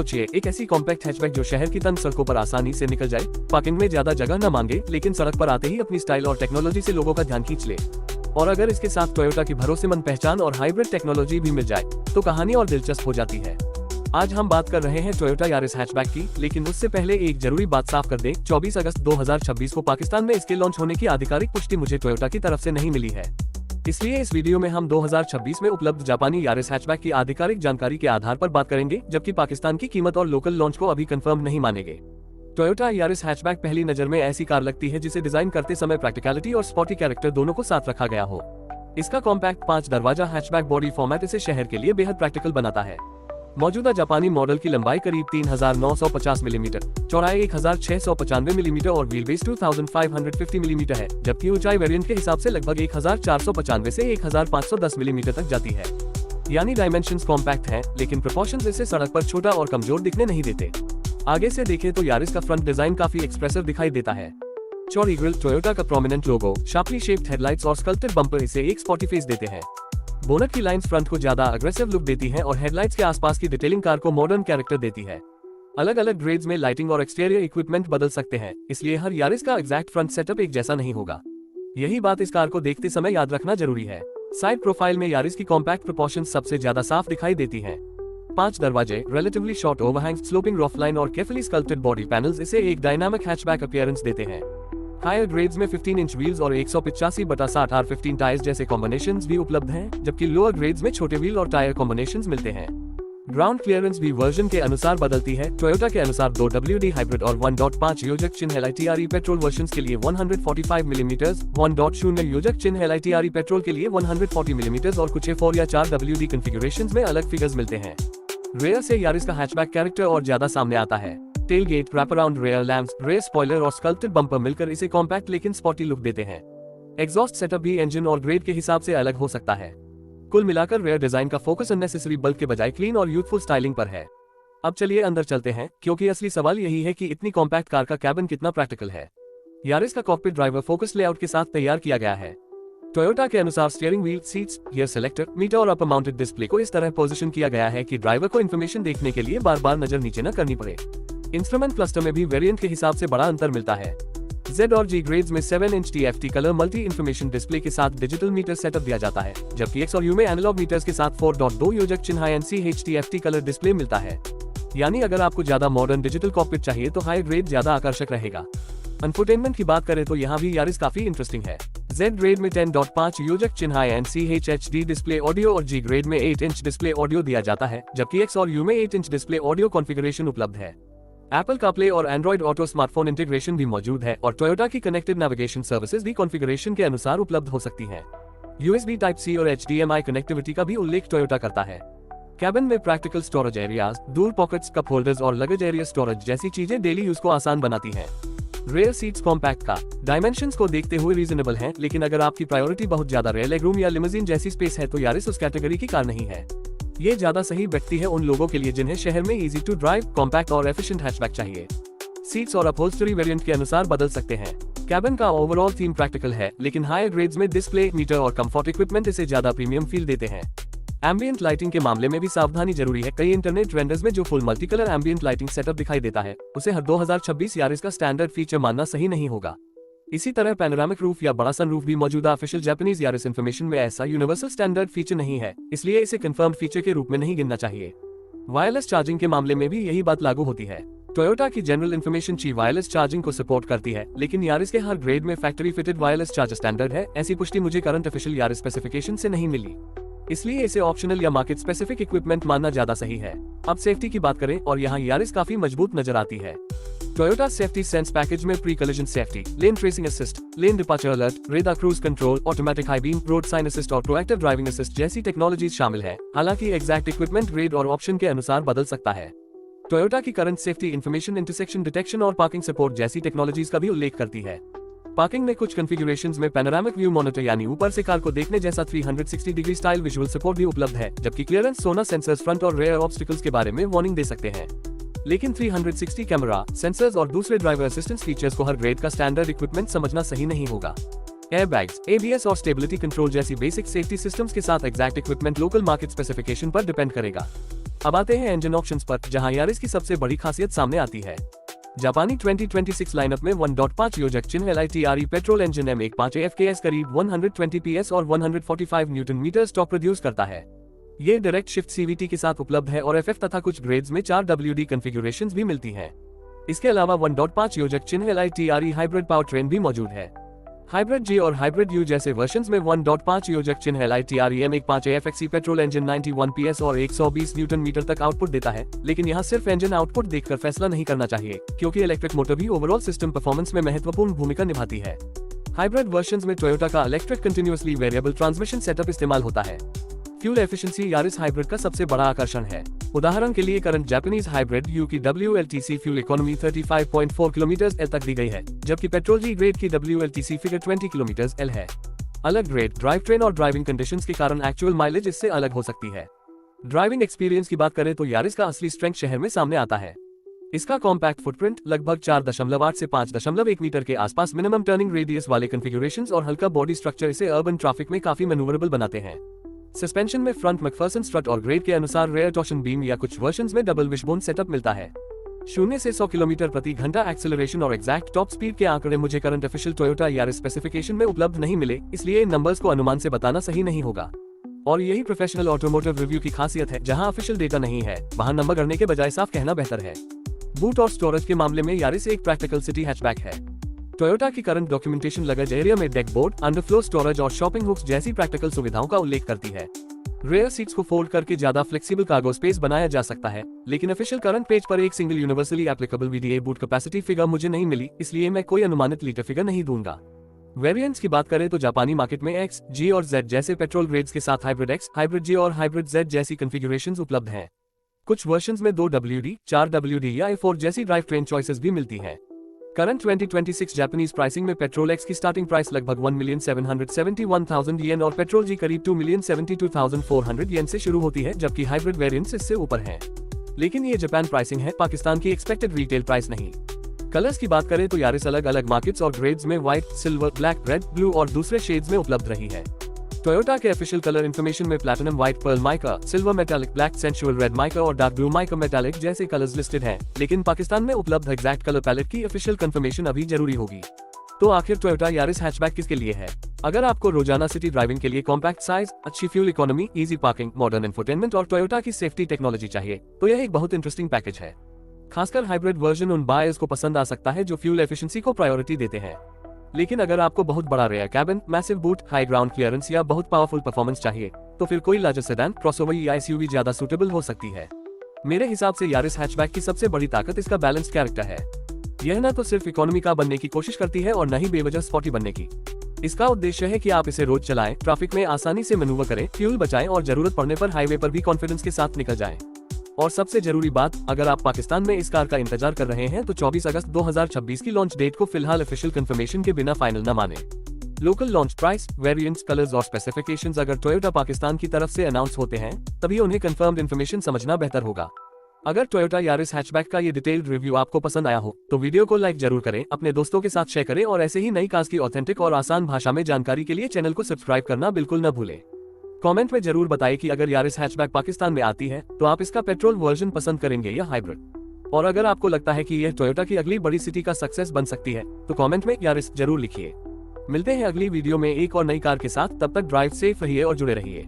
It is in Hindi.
सोचिए, एक ऐसी कॉम्पैक्ट हैचबैक जो शहर की तंग सड़कों पर आसानी से निकल जाए, पार्किंग में ज्यादा जगह न मांगे, लेकिन सड़क पर आते ही अपनी स्टाइल और टेक्नोलॉजी से लोगों का ध्यान खींच ले। और अगर इसके साथ टोयोटा की भरोसेमंद पहचान और हाइब्रिड टेक्नोलॉजी भी मिल जाए तो कहानी और दिलचस्प हो जाती है। आज हम बात कर रहे हैं टोयोटा यारिस हैचबैक की, लेकिन उससे पहले एक जरूरी बात साफ कर दें। 24 अगस्त 2026 को पाकिस्तान में इसके लॉन्च होने की आधिकारिक पुष्टि मुझे टोयोटा की तरफ से नहीं मिली है, इसलिए इस वीडियो में हम 2026 में उपलब्ध जापानी यारिस हैचबैक की आधिकारिक जानकारी के आधार पर बात करेंगे, जबकि पाकिस्तान की कीमत और लोकल लॉन्च को अभी कंफर्म नहीं मानेंगे। टोयोटा यारिस हैचबैक पहली नजर में ऐसी कार लगती है जिसे डिजाइन करते समय प्रैक्टिकलिटी और स्पोर्टी कैरेक्टर दोनों को साथ रखा गया हो। इसका कॉम्पैक्ट 5 दरवाजा हैचबैक बॉडी फॉर्मेट इसे शहर के लिए बेहद प्रैक्टिकल बनाता है। मौजूदा जापानी मॉडल की लंबाई करीब 3950 मिलीमीटर, चौड़ाई 1695 मिलीमीटर और व्हील बेस 2550 मिलीमीटर है, जबकि ऊंचाई वेरिएंट के हिसाब से लगभग 1495 से 1510 मिलीमीटर तक जाती है। यानी डायमेंशंस कॉम्पैक्ट हैं, लेकिन प्रोपोर्शंस इसे सड़क पर छोटा और कमजोर दिखने नहीं देते। आगे से देखें तो यारिस का फ्रंट डिजाइन काफी एक्सप्रेसिव दिखाई देता है। चौड़ी ग्रिल, टोयोटा का प्रोमिनेंट लोगो, शार्पली शेप्ड हेडलाइट्स और स्कल्प्टेड बम्पर इसे एक स्पोर्टी फेस देते हैं। बोनट की लाइंस फ्रंट को ज्यादा अग्रेसिव लुक देती हैं और हेडलाइट्स के आसपास की डिटेलिंग कार को मॉडर्न कैरेक्टर देती है। अलग अलग ग्रेड्स में लाइटिंग और एक्सटीरियर इक्विपमेंट बदल सकते हैं, इसलिए हर यारिस का एग्जैक्ट फ्रंट सेटअप एक जैसा नहीं होगा। यही बात इस कार को देखते समय याद रखना जरूरी है। साइड प्रोफाइल में यारिस की कॉम्पैक्ट प्रोपोर्शन सबसे ज्यादा साफ दिखाई देती है। 5 दरवाजे, रिलेटिवली शॉर्ट ओवरहैंग्स, स्लोपिंग रॉफलाइन और केयरफुली स्कल्प्टेड बॉडी पैनल्स इसे एक डायनामिक हैचबैक अपीयरेंस देते हैं। हायर ग्रेड्स में 15 इंच व्हील्स और 185/60 R15 टायर्स जैसे कॉम्बिनेशंस भी उपलब्ध हैं, जबकि लोअर ग्रेड्स में छोटे व्हील और टायर कॉम्बिनेशंस मिलते हैं। ग्राउंड क्लियरेंस भी वर्जन के अनुसार बदलती है। टोयोटा के अनुसार 2WD हाइब्रिड और 1.5 योजक चिन्ह LiTRE पेट्रोल वर्जन्स के लिए 145 मिलीमीटर, 1.0 योजक चिन्ह LiTRE पेट्रोल के लिए 140 मिलीमीटर और कुछ 4 या 4WD कॉन्फ़िगरेशंस में अलग फिगर्स मिलते हैं। रेयर से यारिस का हैचबैक कैरेक्टर और ज्यादा सामने आता है। Tailgate, wrap around rear lamps, rear spoiler और स्कल्प्टेड बम्पर मिलकर इसे कॉम्पैक्ट लेकिन स्पॉटी लुक देते हैं। एग्जॉस्ट सेटअप भी इंजन और ग्रेड के हिसाब से अलग हो सकता है। कुल मिलाकर रेयर डिजाइन का फोकस अननेसेसरी बल्क के बजाय क्लीन और यूथफुल स्टाइलिंग पर है। अब चलिए अंदर चलते हैं, क्योंकि असली सवाल यही है कि इतनी कॉम्पैक्ट कार का कैबिन कितना प्रैक्टिकल है। यारिस का कॉकपिट ड्राइवर फोकस लेआउट के साथ तैयार किया गया है। टोयोटा के अनुसार steering wheel, seats, gear selector, meter और अपर माउंटेड डिस्प्ले को इस तरह पोजीशन किया गया है कि ड्राइवर को इन्फॉर्मेशन देखने के लिए बार बार नजर नीचे न करनी पड़े। इंस्ट्रूमेंट क्लस्टर में भी वेरिएंट के हिसाब से बड़ा अंतर मिलता है। Z और G ग्रेड्स में 7 inch TFT colour multi information display के साथ डिजिटल मीटर सेटअप दिया जाता है, जबकि X और U में एनालॉग मीटर्स के साथ 4.2 योजक चिन्ह INCH TFT कलर डिस्प्ले मिलता है। यानी अगर आपको ज्यादा मॉडर्न डिजिटल कॉकपिट चाहिए तो हाई ग्रेड ज्यादा आकर्षक रहेगा। इंफोटेनमेंट की बात करें तो यहाँ भी यारिस काफी इंटरेस्टिंग है। Z ग्रेड में 10.5 योजक चिन्ह INCH HD डिस्प्ले ऑडियो और G ग्रेड में 8 इंच डिस्प्ले ऑडियो दिया जाता है, जबकि X और U में 8 इंच डिस्प्ले ऑडियो कॉन्फ़िगरेशन उपलब्ध है। एप्पल कारप्ले और एंड्रॉइड ऑटो स्मार्टफोन इंटीग्रेशन भी मौजूद है और टोयोटा की कनेक्टेड नेविगेशन सर्विसेज भी कॉन्फ़िगरेशन के अनुसार उपलब्ध हो सकती हैं। USB Type-C और HDMI कनेक्टिविटी का भी उल्लेख टोयोटा करता है। कैबिन में प्रैक्टिकल स्टोरेज एरियाज, दूर पॉकेट्स, कप होल्डर्स और लगेज एरिया स्टोरेज जैसी चीजें डेली यूज को आसान बनाती हैं। रेयर सीट्स कॉम्पैक्ट का डायमेंशंस को देखते हुए रीजनेबल हैं, लेकिन अगर आपकी प्रायोरिटी बहुत ज्यादा रेयर लेगरूम या लिमोजिन जैसी स्पेस है तो यारिस उस कैटेगरी की कार नहीं है। ये ज्यादा सही बैठती है उन लोगों के लिए जिन्हें शहर में इजी टू ड्राइव, कॉम्पैक्ट और एफिशिएंट हैचबैक चाहिए। सीट्स और अपहोल्स्टरी वेरिएंट के अनुसार बदल सकते हैं। कैबिन का ओवरऑल थीम प्रैक्टिकल है, लेकिन हायर ग्रेड्स में डिस्प्ले, मीटर और कंफर्ट इक्विपमेंट इसे ज्यादा प्रीमियम फील देते हैं। एम्बिएंट लाइटिंग के मामले में भी सावधानी जरूरी है। कई इंटरनेट रेंडर्स में जो full multi colour ambient lighting setup दिखाई देता है, उसे हर 2026 यारिस का स्टैंडर्ड फीचर मानना सही नहीं होगा। इसी तरह पैनोरामिक रूफ या बड़ा सनरूफ भी मौजूदा ऑफिशियल जापानीज यारिस इन्फॉर्मेशन में ऐसा यूनिवर्सल स्टैंडर्ड फीचर नहीं है, इसलिए इसे कंफर्म फीचर के रूप में नहीं गिनना चाहिए। वायरलेस चार्जिंग के मामले में भी यही बात लागू होती है। टोयोटा की जनरल इन्फॉर्मेशन ची वायरलेस चार्जिंग को सपोर्ट करती है, लेकिन यारिस के हर ग्रेड में factory fitted wireless charger standard है। ऐसी पुष्टि मुझे करंट ऑफिशियल यारिस स्पेसिफिकेशन से नहीं मिली, इसलिए इसे ऑप्शनल या मार्केट स्पेसिफिक इक्विपमेंट मानना ज्यादा सही है। अब सेफ्टी की बात करें और यहाँ यारिस काफी मजबूत नजर आती है। टोयोटा सेफ्टी सेंस पैकेज में pre collision safety, lane tracing assist, lane departure alert, radar cruise control, automatic high beam, road sign assist और प्रोएक्टिव ड्राइविंग असिस्ट जैसी टेक्नोलॉजीज शामिल है। हालांकि एग्जैक्ट इक्विपमेंट ग्रेड और ऑप्शन के अनुसार बदल सकता है। टोयोटा की current safety information intersection detection और पार्किंग सपोर्ट जैसी टेक्नोलॉजीज का भी उल्लेख करती है। पार्किंग में कुछ कॉन्फ़िगरेशंस में पैनोरामिक व्यू मॉनिटर यानी ऊपर से कार को देखने जैसा 360 डिग्री स्टाइल विजुअल सपोर्ट भी उपलब्ध है, जबकि क्लियरेंस सोना सेंसर्स फ्रंट और रेयर ऑब्स्टिकल्स के बारे में वार्निंग दे सकते हैं। लेकिन 360 कैमरा, सेंसर्स और दूसरे ड्राइवर असिस्टेंस फीचर्स को हर ग्रेड का स्टैंडर्ड इक्विपमेंट समझना सही नहीं होगा। एयरबैग्स, ABS और स्टेबिलिटी कंट्रोल जैसी बेसिक सेफ्टी सिस्टम्स के साथ exact equipment local market specification पर डिपेंड करेगा। अब आते हैं इंजन ऑप्शंस पर, जहां यारिस की सबसे बड़ी खासियत सामने आती है। जापानी 2026 लाइनअप में 1.5 योजक चिन्ह LITRE petrol engine M15 AFKS करीब 120 PS और 145 न्यूटन मीटर टॉर्क प्रोड्यूस करता है। ये डायरेक्ट शिफ्ट CVT के साथ उपलब्ध है और FF तथा कुछ ग्रेड्स में 4 WD कॉन्फ़िगरेशंस भी मिलती हैं। इसके अलावा 1.5 योजक चिन्ह LITRE हाइब्रिड पावर ट्रेन भी मौजूद है। हाइब्रिड G और हाइब्रिड U जैसे वर्जन्स में 1.5 योजक चिन्ह LITRE M15 AFXE petrol engine 91 PS और 120 न्यूटन मीटर तक आउटपुट देता है, लेकिन यहाँ सिर्फ इंजन आउटपुट देखकर फैसला नहीं करना चाहिए, क्योंकि इलेक्ट्रिक मोटर भी ओवरऑल सिस्टम परफॉर्मेंस में महत्वपूर्ण भूमिका निभाती है। हाइब्रिड वर्जन्स में टोयोटा का electric continuously variable transmission setup इस्तेमाल होता है। फ्यूल एफिशिएंसी यारिस हाइब्रिड का सबसे बड़ा आकर्षण है। उदाहरण के लिए करंट जापानीज हाइब्रिड यू की WLTC fuel economy 35.4 kilometre L तक दी गई है, जबकि पेट्रोल जी ग्रेड की WLTC फिगर 20 किलोमीटर एल है। अलग ग्रेड, ड्राइव ट्रेन और ड्राइविंग कंडीशंस के कारण एक्चुअल माइलेज इससे अलग हो सकती है। ड्राइविंग एक्सपीरियंस की बात करें तो यारिस का असली स्ट्रेंथ शहर में सामने आता है। इसका कॉम्पैक्ट फुटप्रिंट, लगभग 4.8 से 5.1 मीटर के आसपास मिनिमम टर्निंग रेडियस वाले कॉन्फ़िगरेशंस और हल्का बॉडी स्ट्रक्चर इसे अर्बन ट्रैफिक में काफी मैन्यूवरेबल बनाते हैं। सस्पेंशन में फ्रंट मैकफर्सन स्ट्रट और ग्रेड के अनुसार रेयर टॉर्शन बीम या कुछ वर्जन्स में डबल विशबोन सेटअप मिलता है। 0 से 100 किलोमीटर प्रति घंटा एक्सेलरेशन और एग्जैक्ट टॉप स्पीड के आंकड़े मुझे current official Toyota Yaris specification में उपलब्ध नहीं मिले, इसलिए इन नंबर्स को अनुमान से बताना सही नहीं होगा। और यही प्रोफेशनल ऑटोमोटिव रिव्यू की खासियत है, जहां ऑफिशियल डेटा नहीं है वहां नंबर करने के बजाय साफ कहना बेहतर है। बूट और स्टोरेज के मामले में यारिस एक प्रैक्टिकल सिटी हैचबैक है। टोयोटा की करंट डॉक्यूमेंटेशन लगेज एरिया में डेक बोर्ड, अंडरफ्लो स्टोरेज और शॉपिंग हुक्स जैसी प्रैक्टिकल सुविधाओं का उल्लेख करती है। रेयर सीट्स को फोल्ड करके ज्यादा फ्लेक्सिबल कार्गो स्पेस बनाया जा सकता है, लेकिन ऑफिशियल करंट पेज पर एक single universally applicable VDA boot capacity figure मुझे नहीं मिली, इसलिए मैं कोई अनुमानित लीटर फिगर नहीं दूंगा। वेरिएंट्स की बात करें तो जापानी मार्केट में X, G और Z जैसे पेट्रोल ग्रेड्स के साथ हाइब्रिड X, हाइब्रिड G और हाइब्रिड Z जैसी कॉन्फ़िगरेशंस उपलब्ध हैं। कुछ वर्जन्स में 2 WD, 4 WD या A4 जैसी ड्राइव ट्रेन चॉइसेस भी मिलती हैं। करंट 2026 जापानीज प्राइसिंग में पेट्रोल X की स्टार्टिंग प्राइस लगभग 1,771,000 येन और पेट्रोल G करीब 2,72,400 येन से शुरू होती है, जबकि हाइब्रिड वेरिएंट्स इससे ऊपर हैं। लेकिन ये जापान प्राइसिंग है, पाकिस्तान की एक्सपेक्टेड रिटेल प्राइस नहीं। कलर्स की बात करें तो यारिस अलग अलग मार्केट्स और ग्रेड्स में white, silver, black, red, blue और दूसरे शेड्स में उपलब्ध रही है। टोयोटा के ऑफिशियल कलर इन्फॉर्मेशन में platinum white, pearl mica, silver metallic, black, sensual red mica और डार्क ब्लू माइका मेटालिक जैसे कलर्स लिस्टेड हैं, लेकिन पाकिस्तान में उपलब्ध एग्जैक्ट कलर पैलेट की ऑफिशियल कंफर्मेशन अभी जरूरी होगी। तो आखिर टोयोटा यारिस हैचबैक किसके लिए है? अगर आपको रोजाना सिटी ड्राइविंग के लिए कॉम्पैक्ट साइज, अच्छी fuel economy, easy parking, modern infotainment और टोयोटा की सेफ्टी टेक्नोलॉजी चाहिए, तो यह एक बहुत इंटरेस्टिंग पैकेज है। खासकर हाइब्रिड वर्जन उन बायर्स को पसंद आ सकता है जो फ्यूल एफिशिएंसी को प्रायोरिटी देते हैं। लेकिन अगर आपको बहुत बड़ा rear cabin, massive boot, high ground clearance या बहुत पावरफुल परफॉर्मेंस चाहिए, तो फिर कोई लार्जर सेडान, क्रॉसओवर या SUV ज्यादा सूटेबल हो सकती है। मेरे हिसाब से यारिस हैचबैक की सबसे बड़ी ताकत इसका बैलेंस्ड कैरेक्टर है। यह न तो सिर्फ इकोनॉमी का बनने की कोशिश करती है और न ही बेवजह स्पॉटी बनने की। इसका उद्देश्य है कि आप इसे रोज चलाएं, ट्रैफिक में आसानी से मैन्यूवर करें, फ्यूल बचाएं और जरूरत पड़ने पर हाईवे पर भी कॉन्फिडेंस के साथ निकल जाएं। और सबसे जरूरी बात, अगर आप पाकिस्तान में इस कार का इंतजार कर रहे हैं तो 24 अगस्त 2026 की लॉन्च डेट को फिलहाल ऑफिशियल कंफर्मेशन के बिना फाइनल न माने। Local launch price, variants, colours और स्पेसिफिकेशंस अगर टोयोटा पाकिस्तान की तरफ से अनाउंस होते हैं, तभी उन्हें कंफर्म्ड इन्फॉर्मेशन समझना बेहतर होगा। अगर टोयोटा यारिस हैचबैक का ये डिटेल्ड रिव्यू आपको पसंद आया हो तो वीडियो को लाइक जरूर करें, अपने दोस्तों के साथ शेयर करें और ऐसे ही नई कार्स की ऑथेंटिक और आसान भाषा में जानकारी के लिए चैनल को सब्सक्राइब करना बिल्कुल न भूलें। कमेंट में जरूर बताएं कि अगर यारिस हैचबैक पाकिस्तान में आती है तो आप इसका पेट्रोल वर्जन पसंद करेंगे या हाइब्रिड। और अगर आपको लगता है कि यह टोयोटा की अगली बड़ी सिटी का सक्सेस बन सकती है तो कमेंट में यारिस जरूर लिखिए। मिलते हैं अगली वीडियो में एक और नई कार के साथ, तब तक ड्राइव सेफ रहिए और जुड़े रहिए।